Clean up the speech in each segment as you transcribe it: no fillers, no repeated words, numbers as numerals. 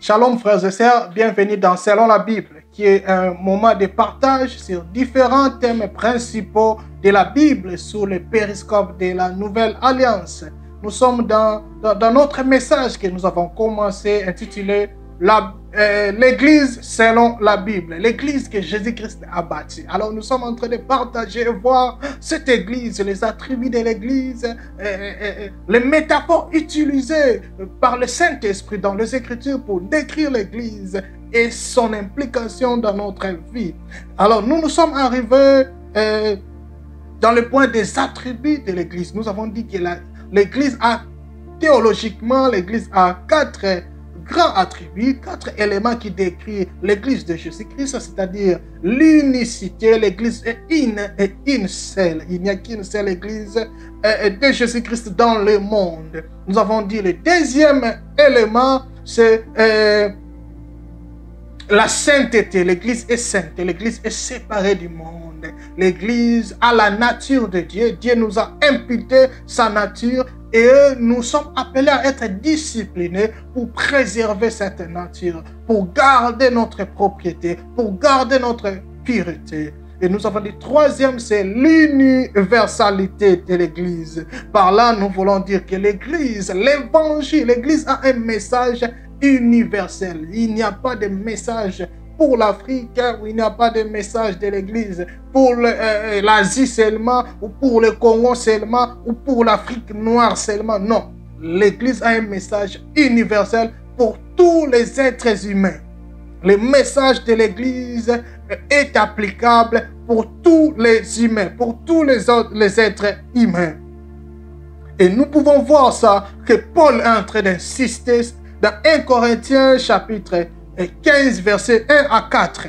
Shalom frères et sœurs, bienvenue dans Selon la Bible, qui est un moment de partage sur différents thèmes principaux de la Bible sous le périscope de la Nouvelle Alliance. Nous sommes dans notre message que nous avons commencé intitulé l'Église selon la Bible, l'Église que Jésus-Christ a bâtie. Alors nous sommes en train de partager et voir cette Église, les attributs de l'Église, les métaphores utilisées par le Saint-Esprit dans les Écritures pour décrire l'Église et son implication dans notre vie. Alors nous sommes arrivés dans le point des attributs de l'Église. Nous avons dit que l'Église a, théologiquement, l'Église a quatre grands attributs, quatre éléments qui décrivent l'Église de Jésus-Christ, c'est-à-dire l'unicité. L'Église est une seule. Il n'y a qu'une seule Église de Jésus-Christ dans le monde. Nous avons dit le deuxième élément, c'est la sainteté. L'Église est sainte. L'Église est séparée du monde. L'Église a la nature de Dieu. Dieu nous a imputé sa nature et nous sommes appelés à être disciplinés pour préserver cette nature, pour garder notre propriété, pour garder notre pureté. Et nous avons dit, troisième, c'est l'universalité de l'Église. Par là, nous voulons dire que l'Église, l'Évangile, l'Église a un message universel. Il n'y a pas de message pour l'Afrique, où il n'y a pas de message de l'Église pour l'Asie seulement, ou pour le Congo seulement, ou pour l'Afrique noire seulement. Non, l'Église a un message universel pour tous les êtres humains. Le message de l'Église est applicable pour tous les humains, pour tous les êtres humains. Et nous pouvons voir ça, que Paul est en train d'insister dans 1 Corinthiens chapitre 15, versets 1 à 4.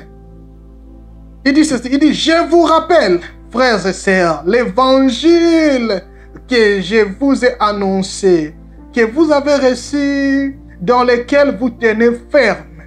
Il dit ceci, il dit, je vous rappelle, frères et sœurs, l'évangile que je vous ai annoncé, que vous avez reçu, dans lequel vous tenez ferme.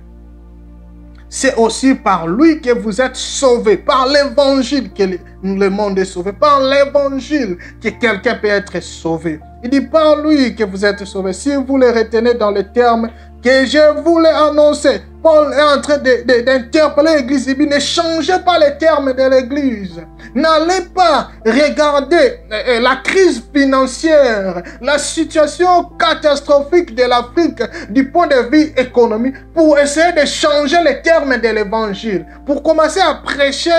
C'est aussi par lui que vous êtes sauvés, par l'évangile que le monde est sauvé, par l'évangile que quelqu'un peut être sauvé. Il dit par lui que vous êtes sauvés. Si vous le retenez dans le terme que je vous l'ai annoncé, Paul est en train d'interpeller l'Église. Il dit, ne changez pas les termes de l'Église. N'allez pas regarder la crise financière, la situation catastrophique de l'Afrique du point de vue économique pour essayer de changer les termes de l'Évangile, pour commencer à prêcher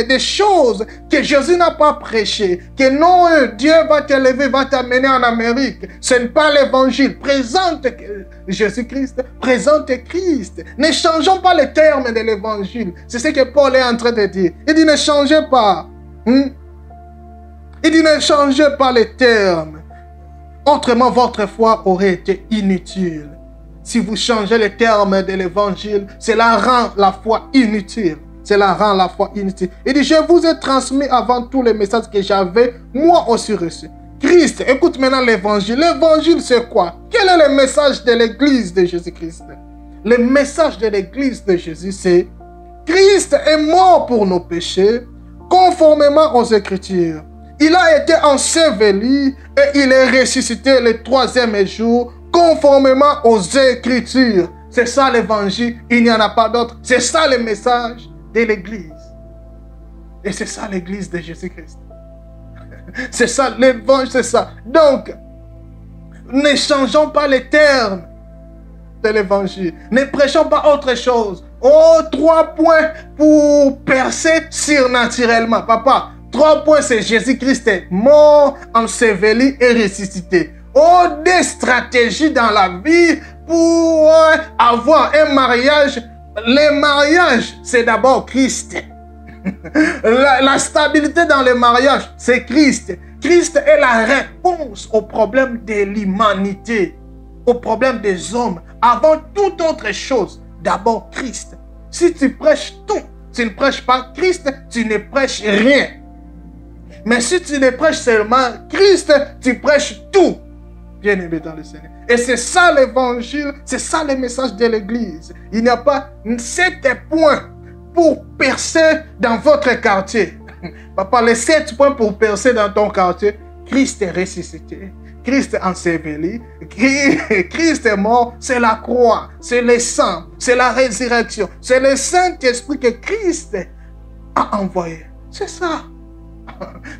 des choses que Jésus n'a pas prêchées, que non, Dieu va t'élever, va t'amener en Amérique. Ce n'est pas l'Évangile. Présente Jésus-Christ, présente Christ. Ne changeons pas les termes de l'Évangile. C'est ce que Paul est en train de dire. Il dit ne changez pas. Il dit ne changez pas les termes. Autrement, votre foi aurait été inutile. Si vous changez les termes de l'Évangile, cela rend la foi inutile. Cela rend la foi inutile. Il dit, je vous ai transmis avant tout les messages que j'avais moi aussi reçus. Christ, écoute maintenant l'Évangile. L'Évangile, c'est quoi? Quel est le message de l'Église de Jésus-Christ? Le message de l'Église de Jésus, c'est Christ est mort pour nos péchés, conformément aux Écritures. Il a été enseveli et il est ressuscité le troisième jour, conformément aux Écritures. C'est ça l'Évangile, il n'y en a pas d'autre. C'est ça le message de l'Église. Et c'est ça l'Église de Jésus-Christ. C'est ça l'Évangile, c'est ça. Donc, ne changeons pas les termes de l'Évangile. Ne prêchons pas autre chose. Oh, 3 points pour percer surnaturellement. Papa, 3 points, c'est Jésus-Christ est mort, enseveli et ressuscité. Oh, des stratégies dans la vie pour avoir un mariage. Le mariage, c'est d'abord Christ. La stabilité dans le mariage, c'est Christ. Christ est la réponse au problème de l'humanité, au problème des hommes. Avant toute autre chose, d'abord Christ. Si tu prêches tout, tu ne prêches pas Christ, tu ne prêches rien. Mais si tu ne prêches seulement Christ, tu prêches tout. Bien-aimé dans le Seigneur. Et c'est ça l'Évangile, c'est ça le message de l'Église. Il n'y a pas 7 points pour percer dans votre quartier. Papa, les 7 points pour percer dans ton quartier. Christ est ressuscité. Christ est enseveli, Christ est mort, c'est la croix, c'est le sang, c'est la résurrection, c'est le Saint-Esprit que Christ a envoyé. C'est ça.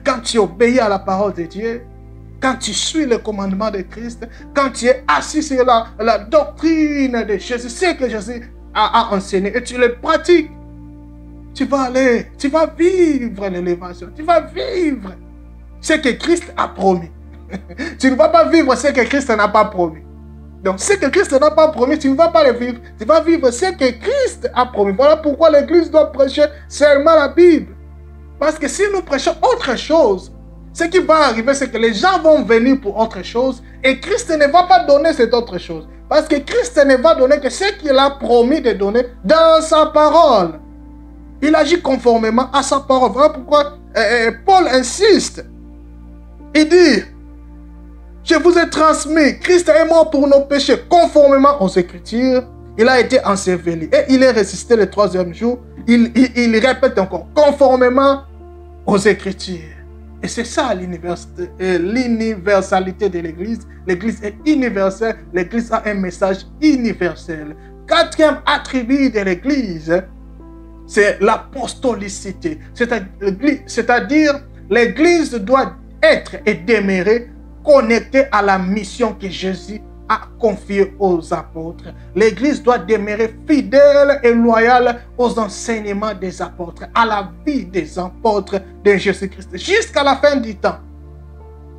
Quand tu obéis à la parole de Dieu, quand tu suis le commandement de Christ, quand tu es assis sur la doctrine de Jésus, ce que Jésus a enseigné et tu le pratiques, tu vas vivre l'élévation, tu vas vivre ce que Christ a promis. Tu ne vas pas vivre ce que Christ n'a pas promis. Donc, ce que Christ n'a pas promis, tu ne vas pas le vivre. Tu vas vivre ce que Christ a promis. Voilà pourquoi l'Église doit prêcher seulement la Bible. Parce que si nous prêchons autre chose, ce qui va arriver, c'est que les gens vont venir pour autre chose et Christ ne va pas donner cette autre chose. Parce que Christ ne va donner que ce qu'il a promis de donner dans sa parole. Il agit conformément à sa parole. Voilà pourquoi Paul insiste. Il dit, je vous ai transmis, Christ est mort pour nos péchés conformément aux Écritures. Il a été enseveli et il est ressuscité le troisième jour. Il répète encore, conformément aux Écritures. Et c'est ça l'universalité de l'Église. L'Église est universelle. L'Église a un message universel. Quatrième attribut de l'Église, c'est l'apostolicité. C'est-à-dire, l'Église doit être et demeurer connectée à la mission que Jésus a confiée aux apôtres. L'Église doit demeurer fidèle et loyale aux enseignements des apôtres, à la vie des apôtres de Jésus-Christ, jusqu'à la fin du temps.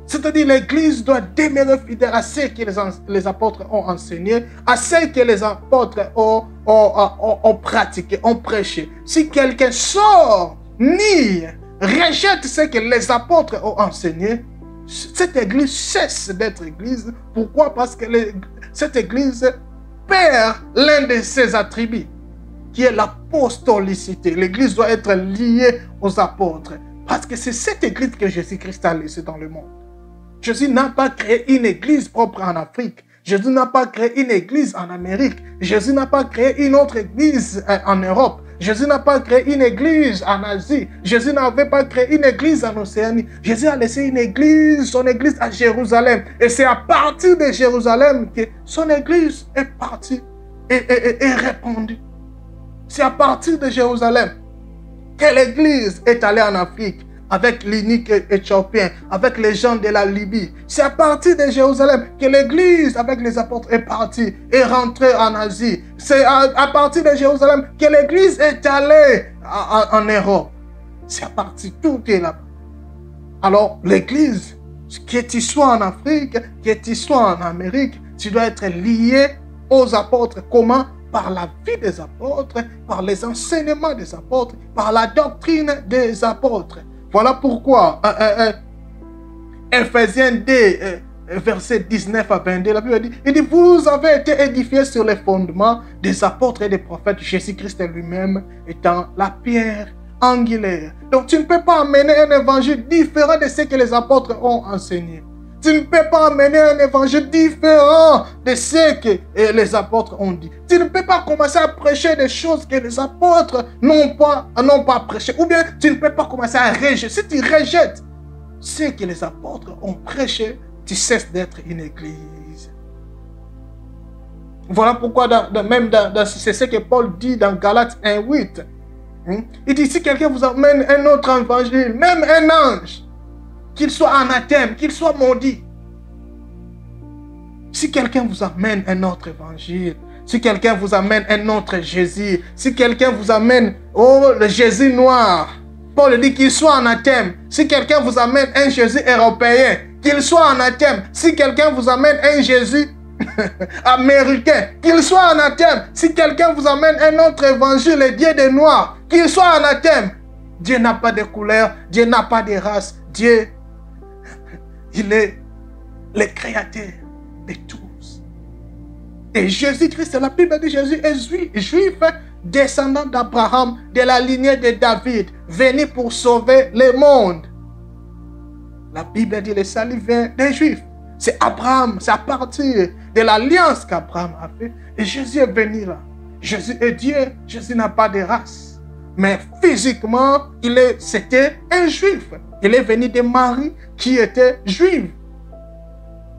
C'est-à-dire, l'Église doit demeurer fidèle à ce que les apôtres ont enseigné, à ce que les apôtres ont pratiqué, ont prêché. Si quelqu'un sort, nie, rejette ce que les apôtres ont enseigné, cette église cesse d'être église. Pourquoi? Parce que cette église perd l'un de ses attributs, qui est l'apostolicité. L'église doit être liée aux apôtres. Parce que c'est cette église que Jésus-Christ a laissée dans le monde. Jésus n'a pas créé une église propre en Afrique. Jésus n'a pas créé une église en Amérique. Jésus n'a pas créé une autre église en Europe. Jésus n'a pas créé une église en Asie. Jésus n'avait pas créé une église en Océanie. Jésus a laissé une église, son église à Jérusalem. Et c'est à partir de Jérusalem que son église est partie et répandue. C'est à partir de Jérusalem que l'église est allée en Afrique avec l'unique éthiopien, avec les gens de la Libye. C'est à partir de Jérusalem que l'église avec les apôtres est partie et rentrée en Asie. C'est à partir de Jérusalem que l'église est allée en Europe. C'est à partir, tout est là-bas. Alors l'église, que tu sois en Afrique, que tu sois en Amérique, tu dois être lié aux apôtres. Comment? Par la vie des apôtres, par les enseignements des apôtres, par la doctrine des apôtres. Voilà pourquoi, Ephésiens 2, versets 19 à 22, la Bible dit, il dit, vous avez été édifiés sur les fondements des apôtres et des prophètes, Jésus-Christ lui-même étant la pierre angulaire. Donc tu ne peux pas amener un évangile différent de ce que les apôtres ont enseigné. Tu ne peux pas amener un évangile différent de ce que les apôtres ont dit. Tu ne peux pas commencer à prêcher des choses que les apôtres n'ont pas prêché. Ou bien tu ne peux pas commencer à rejeter. Si tu rejettes ce que les apôtres ont prêché, tu cesses d'être une église. Voilà pourquoi c'est ce que Paul dit dans Galates 1:8. Il dit, si quelqu'un vous amène un autre évangile, même un ange, qu'il soit anathème, qu'il soit maudit. Si quelqu'un vous amène un autre évangile, si quelqu'un vous amène un autre Jésus, si quelqu'un vous amène le Jésus noir, Paul dit qu'il soit anathème. Si quelqu'un vous amène un Jésus européen, qu'il soit anathème. Si quelqu'un vous amène un Jésus américain, qu'il soit anathème. Si quelqu'un vous amène un autre évangile, le Dieu des Noirs, qu'il soit anathème. Dieu n'a pas de couleur, Dieu n'a pas de race, Dieu, il est le créateur de tous. Et Jésus-Christ, la Bible dit Jésus est juif, descendant d'Abraham, de la lignée de David, venu pour sauver le monde. La Bible dit le salut vient des Juifs. C'est Abraham, c'est à partir de l'alliance qu'Abraham a fait. Et Jésus est venu là. Jésus est Dieu, Jésus n'a pas de race. Mais physiquement, c'était un Juif. Il est venu de Marie qui était juive.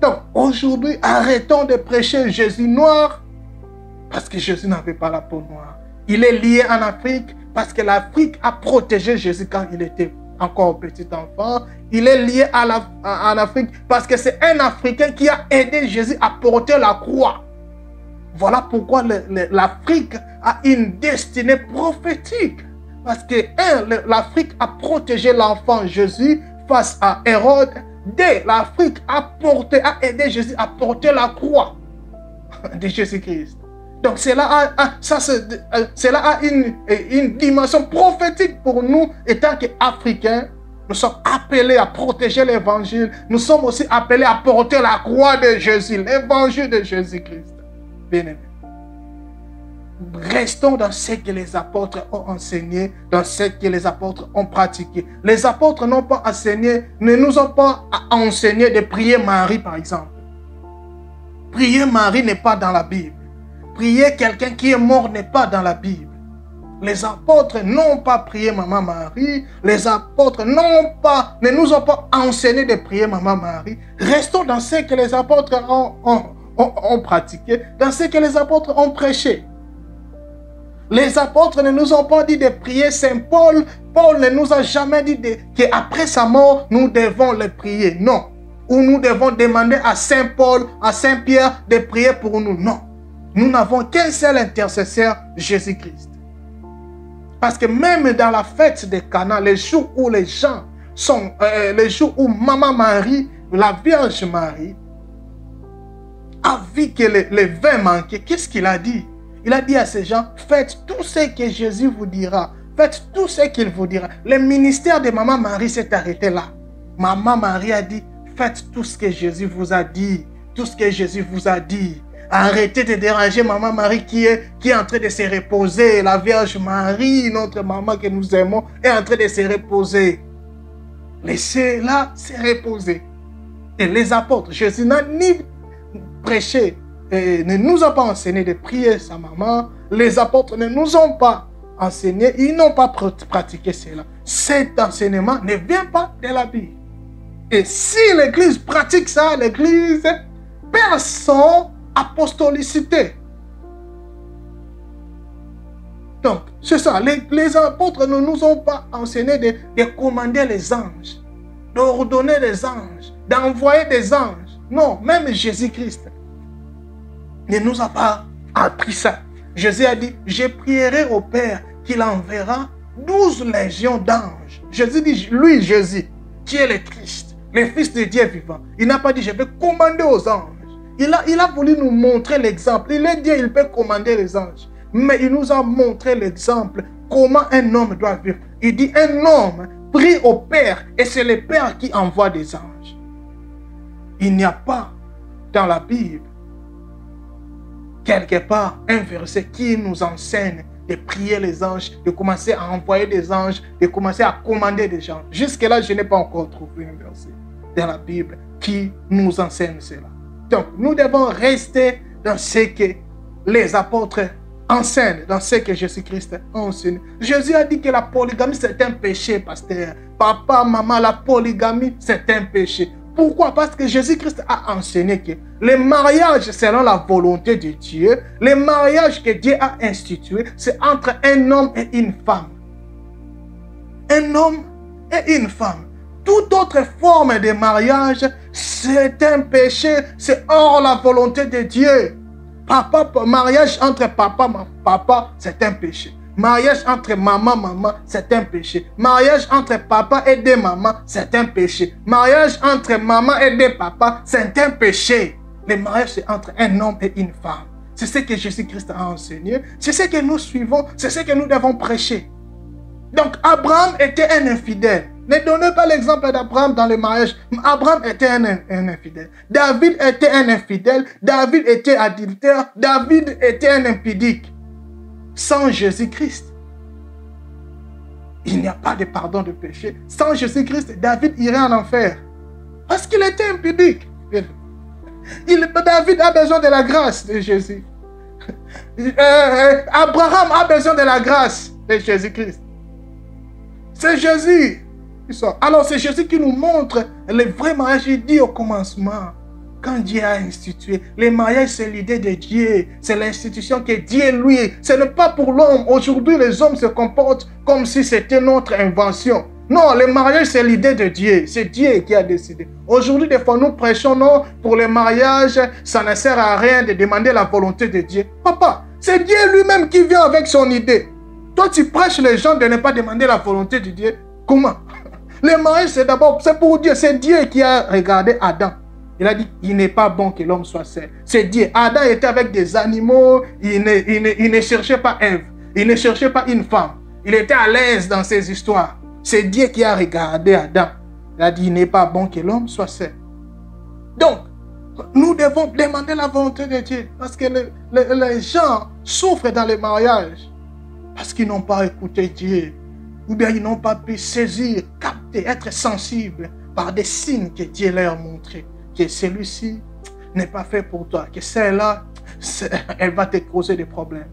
Donc, aujourd'hui, arrêtons de prêcher Jésus noir parce que Jésus n'avait pas la peau noire. Il est lié en Afrique parce que l'Afrique a protégé Jésus quand il était encore petit enfant. Il est lié en Afrique parce que c'est un Africain qui a aidé Jésus à porter la croix. Voilà pourquoi l'Afrique a une destinée prophétique. Parce que l'Afrique a protégé l'enfant Jésus face à Hérode. L'Afrique a aidé Jésus à porter la croix de Jésus-Christ. Donc cela a une dimension prophétique pour nous, étant qu'Africains. Nous sommes appelés à protéger l'évangile. Nous sommes aussi appelés à porter la croix de Jésus, l'évangile de Jésus-Christ. Bien-aimés. Restons dans ce que les apôtres ont enseigné, dans ce que les apôtres ont pratiqué. Les apôtres n'ont pas enseigné, ne nous ont pas enseigné de prier Marie, par exemple. Prier Marie n'est pas dans la Bible. Prier quelqu'un qui est mort n'est pas dans la Bible. Les apôtres n'ont pas prié Maman Marie. Les apôtres ne nous ont pas enseigné de prier Maman Marie. Restons dans ce que les apôtres ont pratiqué, dans ce que les apôtres ont prêché. Les apôtres ne nous ont pas dit de prier Saint Paul. Paul ne nous a jamais dit qu'après sa mort, nous devons le prier. Non. Ou nous devons demander à Saint Paul, à Saint Pierre de prier pour nous. Non. Nous n'avons qu'un seul intercesseur, Jésus-Christ. Parce que même dans la fête de Cana, les jours où les gens sont, les jours où Maman Marie, la Vierge Marie, a vu que le vin manquait, qu'est-ce qu'il a dit? Il a dit à ces gens, faites tout ce que Jésus vous dira. Faites tout ce qu'il vous dira. Le ministère de Maman Marie s'est arrêté là. Maman Marie a dit, faites tout ce que Jésus vous a dit. Tout ce que Jésus vous a dit. Arrêtez de déranger Maman Marie qui est en train de se reposer. La Vierge Marie, notre maman que nous aimons, est en train de se reposer. Laissez-la se reposer. Et les apôtres, Jésus n'a ni prêché, ne nous a pas enseigné de prier sa maman. Les apôtres ne nous ont pas enseigné, ils n'ont pas pratiqué cela. Cet enseignement ne vient pas de la Bible. Et si l'Église pratique ça, l'Église perd son apostolicité. Donc, c'est ça. Les apôtres ne nous ont pas enseigné de commander les anges, d'ordonner les anges, d'envoyer des anges. Non, même Jésus-Christ ne nous a pas appris ça. Jésus a dit, je prierai au Père qu'il enverra 12 légions d'anges. Jésus dit, lui, Jésus, qui est le Christ, le Fils de Dieu vivant. Il n'a pas dit, je vais commander aux anges. Il a voulu nous montrer l'exemple. Il a dit, il peut commander les anges. Mais il nous a montré l'exemple, comment un homme doit vivre. Il dit, un homme prie au Père, et c'est le Père qui envoie des anges. Il n'y a pas dans la Bible, quelque part, un verset qui nous enseigne de prier les anges, de commencer à envoyer des anges, de commencer à commander des gens. Jusque-là, je n'ai pas encore trouvé un verset dans la Bible qui nous enseigne cela. Donc, nous devons rester dans ce que les apôtres enseignent, dans ce que Jésus-Christ enseigne. Jésus a dit que la polygamie, c'est un péché, pasteur. Papa, maman, la polygamie, c'est un péché. Pourquoi? Parce que Jésus-Christ a enseigné que le mariage selon la volonté de Dieu, le mariage que Dieu a institué, c'est entre un homme et une femme. Un homme et une femme. Toute autre forme de mariage, c'est un péché, c'est hors la volonté de Dieu. Mariage entre papa, c'est un péché. Mariage entre maman, c'est un péché. Mariage entre papa et deux mamans, c'est un péché. Mariage entre maman et deux papas, c'est un péché. Le mariage, c'est entre un homme et une femme. C'est ce que Jésus-Christ a enseigné. C'est ce que nous suivons. C'est ce que nous devons prêcher. Donc, Abraham était un infidèle. Ne donnez pas l'exemple d'Abraham dans le mariage. Abraham était un infidèle. David était un infidèle. David était adultère. David était un impudique. Sans Jésus-Christ, il n'y a pas de pardon de péché. Sans Jésus-Christ, David irait en enfer. Parce qu'il était impudique. David a besoin de la grâce de Jésus. Abraham a besoin de la grâce de Jésus-Christ. C'est Jésus. Alors c'est Jésus qui nous montre le vrai mariage. Il dit au commencement, quand Dieu a institué, les mariages, c'est l'idée de Dieu. C'est l'institution que Dieu, lui, ce n'est pas pour l'homme. Aujourd'hui, les hommes se comportent comme si c'était notre invention. Non, le mariage, c'est l'idée de Dieu. C'est Dieu qui a décidé. Aujourd'hui, des fois, nous prêchons, non, pour le mariage, ça ne sert à rien de demander la volonté de Dieu. Papa, c'est Dieu lui-même qui vient avec son idée. Toi, tu prêches les gens de ne pas demander la volonté de Dieu. Comment? Le mariage, c'est d'abord, c'est pour Dieu. C'est Dieu qui a regardé Adam. Il a dit, il n'est pas bon que l'homme soit seul. C'est Dieu. Adam était avec des animaux. Il ne cherchait pas Ève. Il ne cherchait pas une femme. Il était à l'aise dans ses histoires. C'est Dieu qui a regardé Adam. Il a dit, il n'est pas bon que l'homme soit seul. Donc, nous devons demander la volonté de Dieu. Parce que les gens souffrent dans le mariage. Parce qu'ils n'ont pas écouté Dieu. Ou bien ils n'ont pas pu saisir, capter, être sensibles par des signes que Dieu leur a montrés. Que celui-ci n'est pas fait pour toi. Que celle-là, elle va te causer des problèmes.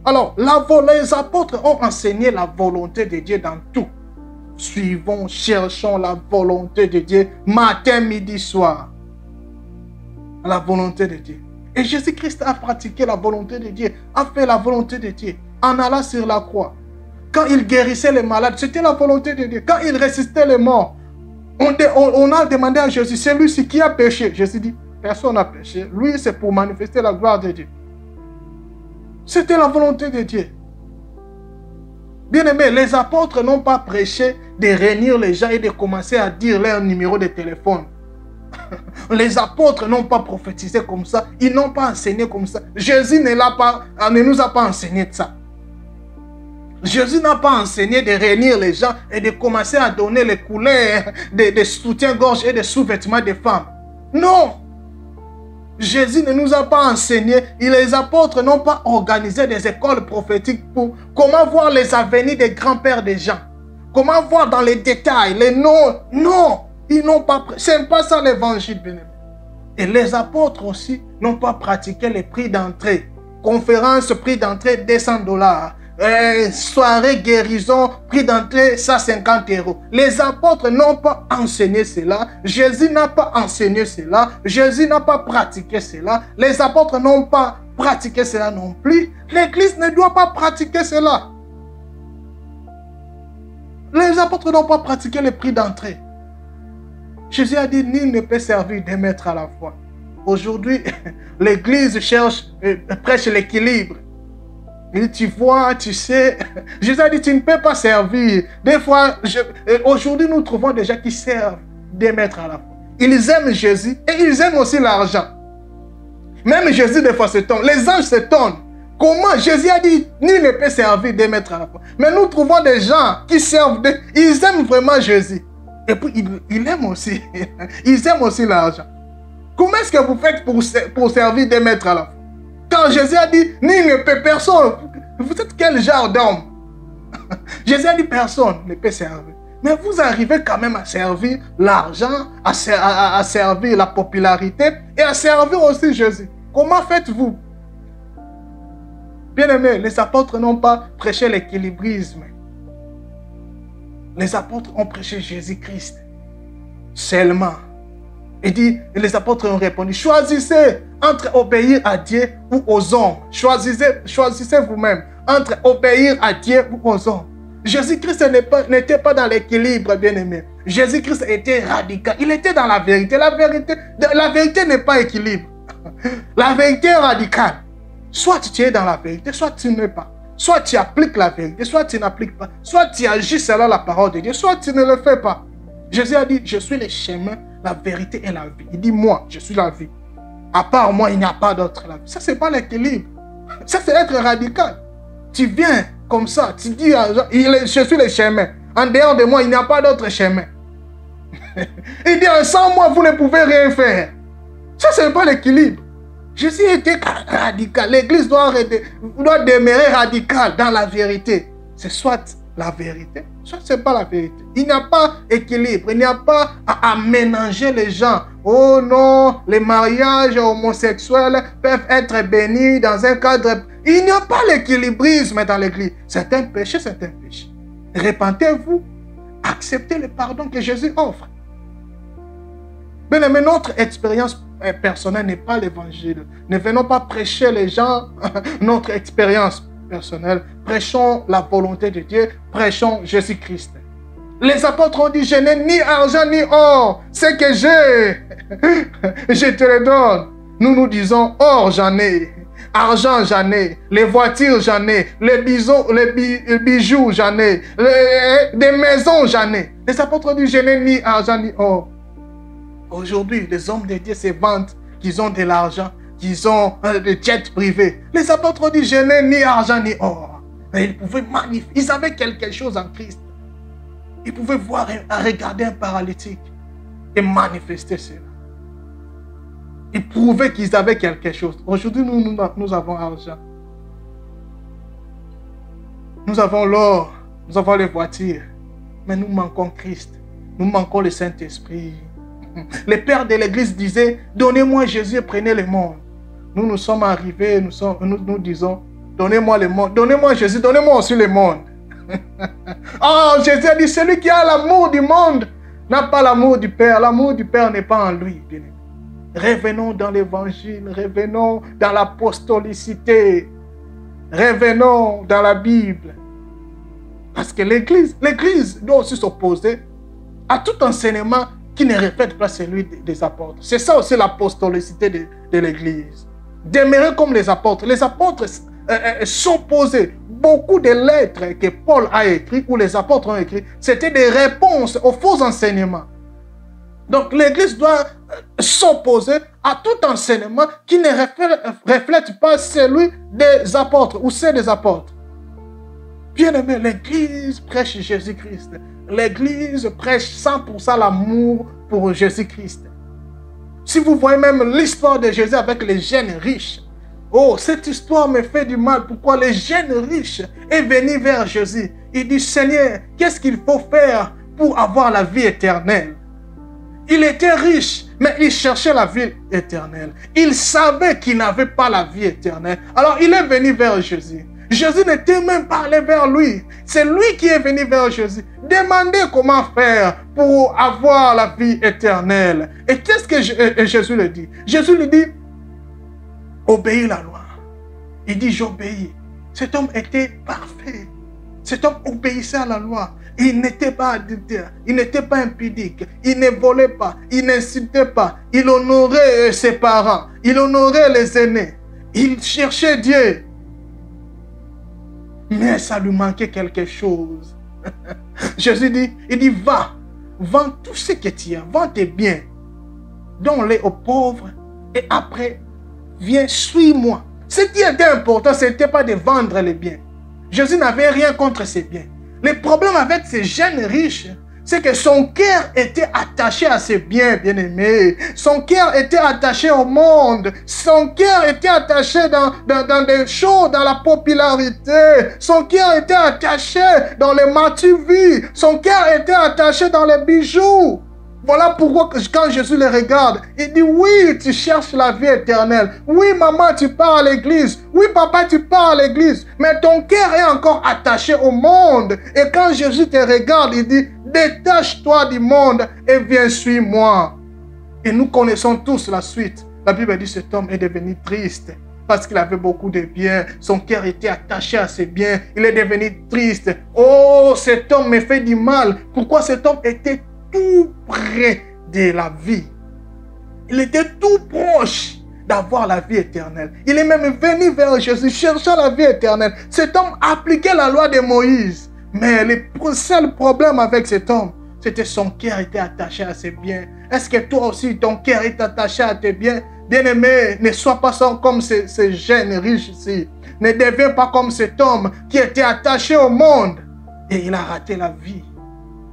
Alors, les apôtres ont enseigné la volonté de Dieu dans tout. Suivons, cherchons la volonté de Dieu matin, midi, soir. La volonté de Dieu. Et Jésus-Christ a pratiqué la volonté de Dieu, a fait la volonté de Dieu en allant sur la croix. Quand il guérissait les malades, c'était la volonté de Dieu. Quand il ressuscitait les morts, on a demandé à Jésus, c'est lui qui a péché. Jésus dit, personne n'a péché. Lui, c'est pour manifester la gloire de Dieu. C'était la volonté de Dieu. Bien aimé, les apôtres n'ont pas prêché de réunir les gens et de commencer à dire leur numéro de téléphone. Les apôtres n'ont pas prophétisé comme ça. Ils n'ont pas enseigné comme ça. Jésus ne nous a pas enseigné de ça. Jésus n'a pas enseigné de réunir les gens et de commencer à donner les couleurs de soutien-gorge et de sous-vêtements des femmes. Non! Jésus ne nous a pas enseigné, et les apôtres n'ont pas organisé des écoles prophétiques pour comment voir les avenirs des grands-pères des gens. Comment voir dans les détails, les noms. Non! Ils n'ont pas... C'est pas ça l'évangile, bien aimé. Et les apôtres aussi n'ont pas pratiqué les prix d'entrée. Conférence, prix d'entrée, $200. Soirée guérison, prix d'entrée 150 €. Les apôtres n'ont pas enseigné cela. Jésus n'a pas enseigné cela. Jésus n'a pas pratiqué cela. Les apôtres n'ont pas pratiqué cela non plus. L'église ne doit pas pratiquer cela. Les apôtres n'ont pas pratiqué les prix d'entrée. Jésus a dit, nul ne peut servir deux maîtres à la fois. Aujourd'hui, l'église prêche l'équilibre. Et tu vois, tu sais, Jésus a dit, tu ne peux pas servir. Des fois, aujourd'hui, nous trouvons des gens qui servent des maîtres à la fois. Ils aiment Jésus et ils aiment aussi l'argent. Même Jésus, des fois, s'étonne. Les anges s'étonnent. Comment Jésus a dit, nul ne peut servir des maîtres à la fois. Mais nous trouvons des gens qui servent, ils aiment vraiment Jésus. Et puis, ils aiment aussi. Ils aiment aussi l'argent. Comment est-ce que vous faites pour servir des maîtres à la fois? Quand Jésus a dit, nul ne peut, personne. Vous êtes quel genre d'homme? Jésus a dit, personne ne peut servir. Mais vous arrivez quand même à servir l'argent, à servir la popularité et à servir aussi Jésus. Comment faites-vous? Bien aimé, les apôtres n'ont pas prêché l'équilibrisme. Les apôtres ont prêché Jésus-Christ seulement. Et dit, les apôtres ont répondu, choisissez entre obéir à Dieu ou aux hommes. Choisissez vous-même entre obéir à Dieu ou aux hommes. Jésus-Christ n'était pas dans l'équilibre, bien-aimé. Jésus-Christ était radical. Il était dans la vérité. La vérité n'est pas équilibre. La vérité est radicale. Soit tu es dans la vérité, soit tu n'es pas. Soit tu appliques la vérité, soit tu n'appliques pas. Soit tu agis selon la parole de Dieu, soit tu ne le fais pas. Jésus a dit, je suis le chemin, la vérité et la vie. Il dit, moi, je suis la vie. À part moi, il n'y a pas d'autre la vie. Ça, ce n'est pas l'équilibre. Ça, c'est être radical. Tu viens comme ça, tu dis, je suis le chemin. En dehors de moi, il n'y a pas d'autre chemin. Il dit, sans moi, vous ne pouvez rien faire. Ça, ce n'est pas l'équilibre. Jésus était radical. L'église doit demeurer radicale dans la vérité. C'est soit la vérité, soit ce n'est pas la vérité. Il n'y a pas d'équilibre. Il n'y a pas à mélanger les gens. Oh non, les mariages homosexuels peuvent être bénis dans un cadre. Il n'y a pas l'équilibrisme dans l'église. C'est un péché, c'est un péché. Repentez-vous, acceptez le pardon que Jésus offre. Bien aimé, notre expérience personnelle n'est pas l'évangile. Ne venons pas prêcher les gens notre expérience personnelle. Prêchons la volonté de Dieu. Prêchons Jésus-Christ. Les apôtres ont dit, je n'ai ni argent ni or. Ce que j'ai, je te le donne. Nous disons, or j'en ai. Argent, j'en ai. Les voitures, j'en ai. Les bijoux, j'en ai. Des maisons, j'en ai. Les apôtres ont dit, je n'ai ni argent ni or. Aujourd'hui, les hommes de Dieu se vantent qu'ils ont de l'argent, qu'ils ont des jets privés. Les apôtres ont dit, je n'ai ni argent ni or. Mais ils pouvaient magnifier. Ils avaient quelque chose en Christ. Ils pouvaient voir, regarder un paralytique et manifester cela. Ils prouvaient qu'ils avaient quelque chose. Aujourd'hui, nous avons argent. Nous avons l'or. Nous avons les voitures. Mais nous manquons Christ. Nous manquons le Saint-Esprit. Les pères de l'église disaient, donnez-moi Jésus et prenez le monde. Nous sommes arrivés, nous disons, donnez-moi le monde. Donnez-moi Jésus, donnez-moi aussi le monde. Oh, Jésus a dit, celui qui a l'amour du monde n'a pas l'amour du Père. L'amour du Père n'est pas en lui. Revenons dans l'évangile, revenons dans l'apostolicité, revenons dans la Bible. Parce que l'église doit aussi s'opposer à tout enseignement qui ne reflète pas celui des apôtres. C'est ça aussi l'apostolicité de l'église. Demeurer comme les apôtres. Les apôtres s'opposaient. Beaucoup de lettres que Paul a écrites ou les apôtres ont écrites, c'était des réponses aux faux enseignements. Donc l'église doit s'opposer à tout enseignement qui ne reflète pas celui des apôtres ou ceux des apôtres. Bien aimé, l'église prêche Jésus-Christ. L'église prêche 100% l'amour pour Jésus-Christ. Si vous voyez même l'histoire de Jésus avec les jeunes riches, oh, cette histoire me fait du mal. Pourquoi les jeunes riches est venu vers Jésus? Il dit, Seigneur, qu'est-ce qu'il faut faire pour avoir la vie éternelle? Il était riche, mais il cherchait la vie éternelle. Il savait qu'il n'avait pas la vie éternelle. Alors il est venu vers Jésus. Jésus n'était même pas allé vers lui. C'est lui qui est venu vers Jésus. Demandez comment faire pour avoir la vie éternelle. Et qu'est-ce que Jésus lui dit? Jésus lui dit, obéis la loi. Il dit, j'obéis. Cet homme était parfait. Cet homme obéissait à la loi. Il n'était pas adultère. Il n'était pas impudique. Il ne volait pas. Il n'insultait pas. Il honorait ses parents. Il honorait les aînés. Il cherchait Dieu. Mais ça lui manquait quelque chose. Jésus dit, il dit, va, vends tout ce que tu as, vends tes biens, donne-les aux pauvres et après, viens, suis-moi. Ce qui était important, ce n'était pas de vendre les biens. Jésus n'avait rien contre ses biens. Le problème avec ces jeunes riches, c'est que son cœur était attaché à ses biens, bien-aimés. Son cœur était attaché au monde. Son cœur était attaché dans des choses, dans la popularité. Son cœur était attaché dans les matu-vies. Son cœur était attaché dans les bijoux. Voilà pourquoi quand Jésus les regarde, il dit, oui, tu cherches la vie éternelle. Oui, maman, tu pars à l'église. Oui, papa, tu pars à l'église. Mais ton cœur est encore attaché au monde. Et quand Jésus te regarde, il dit, détache-toi du monde et viens suis-moi. Et nous connaissons tous la suite. La Bible dit, cet homme est devenu triste parce qu'il avait beaucoup de biens. Son cœur était attaché à ses biens. Il est devenu triste. Oh, cet homme me fait du mal. Pourquoi cet homme était tout près de la vie? Il était tout proche d'avoir la vie éternelle. Il est même venu vers Jésus cherchant la vie éternelle. Cet homme appliquait la loi de Moïse. Mais le seul problème avec cet homme, c'était son cœur était attaché à ses biens. Est-ce que toi aussi, ton cœur est attaché à tes biens? Bien-aimé, ne sois pas comme ces jeunes riches ici. Ne deviens pas comme cet homme qui était attaché au monde. Et il a raté la vie.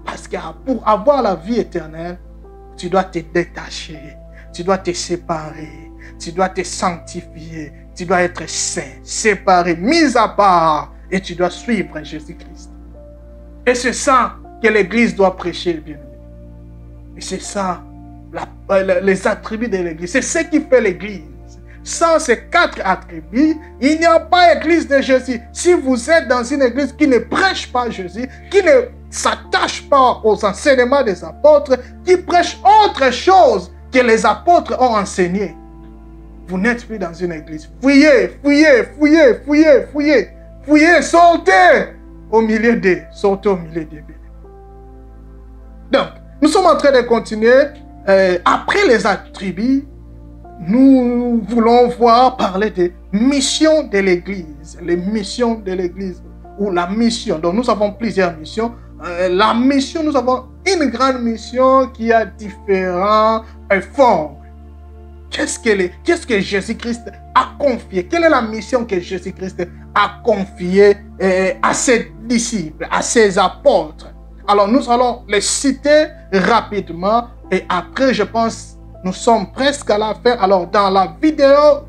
Parce que pour avoir la vie éternelle, tu dois te détacher, tu dois te séparer, tu dois te sanctifier, tu dois être saint, séparé, mis à part, et tu dois suivre Jésus-Christ. Et c'est ça que l'Église doit prêcher, bien-aimé. Et c'est ça, les attributs de l'Église. C'est ce qui fait l'Église. Sans ces 4 attributs, il n'y a pas Église de Jésus. Si vous êtes dans une Église qui ne prêche pas Jésus, qui ne s'attache pas aux enseignements des apôtres, qui prêche autre chose que les apôtres ont enseigné, vous n'êtes plus dans une église. Fouillez, fouillez, fouillez, fouillez, fouillez, fouillez, sortez au milieu d'eux. Sortez au milieu d'eux. Donc, nous sommes en train de continuer. Après les attributs, nous voulons voir parler des missions de l'église. Les missions de l'église ou la mission. Donc, nous avons plusieurs missions. La mission, nous avons une grande mission qui a différents formes. Qu'est-ce que Jésus-Christ a confié? Quelle est la mission que Jésus-Christ a confiée à ses disciples, à ses apôtres? Alors, nous allons les citer rapidement et après, je pense, nous sommes presque à la fin. Alors, dans la vidéo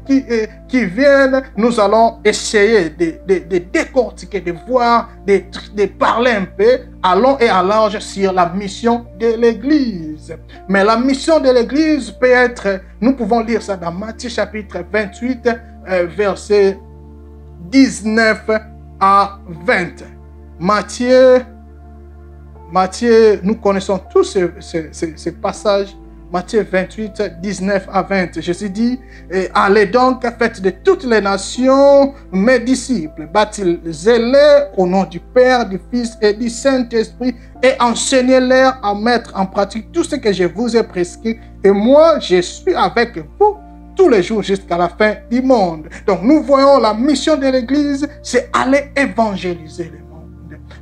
qui vient, nous allons essayer de décortiquer, de voir, de parler un peu à long et à large sur la mission de l'Église. Mais la mission de l'Église peut être, nous pouvons lire ça dans Matthieu chapitre 28, versets 19 à 20. Matthieu, nous connaissons tous ce passage. Matthieu 28, 19 à 20. Jésus dit, allez donc, faites de toutes les nations mes disciples, baptisez-les au nom du Père, du Fils et du Saint-Esprit et enseignez-les à mettre en pratique tout ce que je vous ai prescrit. Et moi, je suis avec vous tous les jours jusqu'à la fin du monde. Donc, nous voyons la mission de l'Église, c'est aller évangéliser le monde.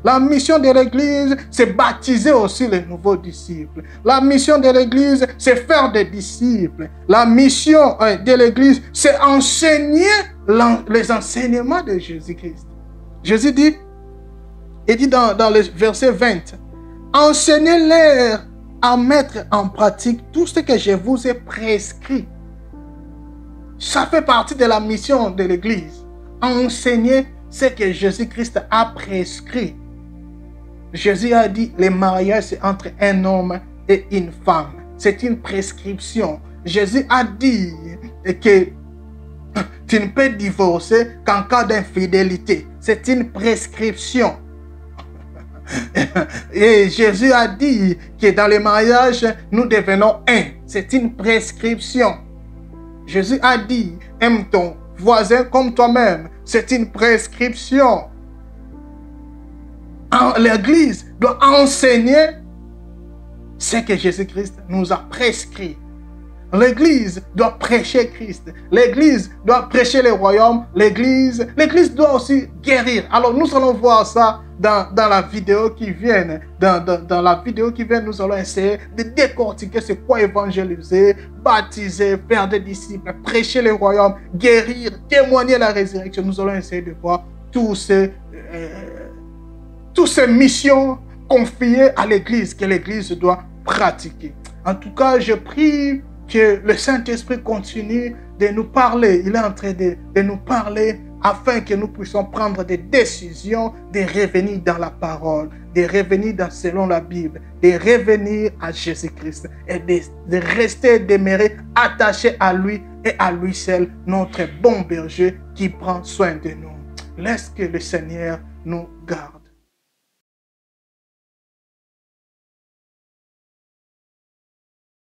La mission de l'Église, c'est baptiser aussi les nouveaux disciples. La mission de l'Église, c'est faire des disciples. La mission de l'Église, c'est enseigner les enseignements de Jésus-Christ. Jésus dit, il dit dans le verset 20, enseignez-les à mettre en pratique tout ce que je vous ai prescrit. Ça fait partie de la mission de l'Église. Enseigner ce que Jésus-Christ a prescrit. Jésus a dit, le mariage c'est entre un homme et une femme. C'est une prescription. Jésus a dit que tu ne peux divorcer qu'en cas d'infidélité. C'est une prescription. Et Jésus a dit que dans le mariage, nous devenons un. C'est une prescription. Jésus a dit, aime ton voisin comme toi-même. C'est une prescription. L'Église doit enseigner ce que Jésus-Christ nous a prescrit. L'Église doit prêcher Christ. L'Église doit prêcher le royaume. L'Église doit aussi guérir. Alors nous allons voir ça dans la vidéo qui vient. Dans la vidéo qui vient, nous allons essayer de décortiquer c'est quoi évangéliser, baptiser, faire des disciples, prêcher le royaume, guérir, témoigner la résurrection. Nous allons essayer de voir toutes ces missions confiées à l'Église que l'Église doit pratiquer. En tout cas, je prie que le Saint-Esprit continue de nous parler. Il est en train de nous parler afin que nous puissions prendre des décisions, de revenir dans la parole, de revenir selon la Bible, de revenir à Jésus-Christ et de rester, demeurer attachés à lui et à lui seul, notre bon berger qui prend soin de nous. Laisse que le Seigneur nous garde.